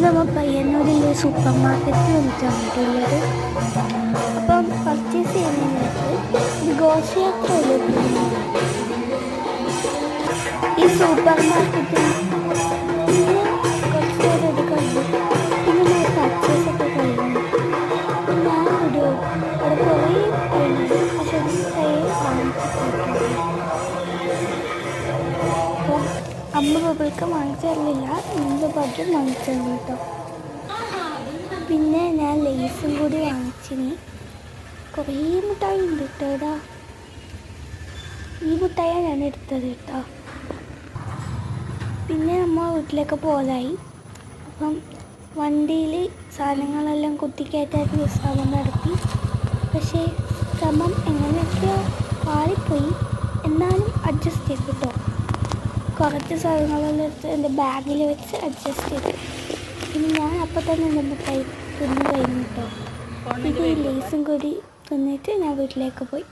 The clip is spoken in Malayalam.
നമ്മൾ പയ്യന്നൂരിലെ സൂപ്പർ മാർക്കറ്റിൽ വന്നിട്ടുള്ളത്. അപ്പം പർച്ചേസ് ചെയ്യുന്നതിനകത്ത് ഒരു ഘോഷയാത്രയല്ലേ പോകുന്നത്. ഈ സൂപ്പർ മാർക്കറ്റിൽ പിന്നെ കുറച്ച് പേരത് കണ്ടു. പിന്നെ ഞാൻ പർച്ചേസൊക്കെ കഴിഞ്ഞു. ഞാൻ ഒരു അവിടെ കുറേ കഴിഞ്ഞത് പക്ഷെ വാങ്ങിച്ചിട്ടുണ്ട്. അപ്പം 50 രൂപയ്ക്ക് വാങ്ങിച്ചു തരില്ല, 100 രൂപയ്ക്ക് വാങ്ങിച്ചു തരും കേട്ടോ. പിന്നെ ഞാൻ ലേസും കൂടി വാങ്ങിച്ചിനി. കുറേ മിഠായി ഉണ്ട് കേട്ടോ. ഈ മിഠായിയാണ് ഞാൻ എടുത്തത് കേട്ടോ. പിന്നെ നമ്മൾ വീട്ടിലേക്ക് പോലായി. അപ്പം വണ്ടിയിൽ സാധനങ്ങളെല്ലാം കുത്തിക്കയറ്റാൻ ശ്രമം നടത്തി. പക്ഷേ ശ്രമം എങ്ങനെയൊക്കെയോ പാളിപ്പോയി. എന്നാലും അഡ്ജസ്റ്റ് ചെയ്തു കേട്ടോ. കുറച്ച് സാധനങ്ങളെല്ലാം എടുത്ത് എൻ്റെ ബാഗിൽ വെച്ച് അഡ്ജസ്റ്റ് ചെയ്തു. പിന്നെ ഞാൻ അപ്പം തന്നെ എൻ്റെ മിഠായി തിന്ന് കഴിഞ്ഞു കേട്ടോ. ഇത് ലേസും കൂടി തിന്നിട്ട് ഞാൻ വീട്ടിലേക്ക് പോയി.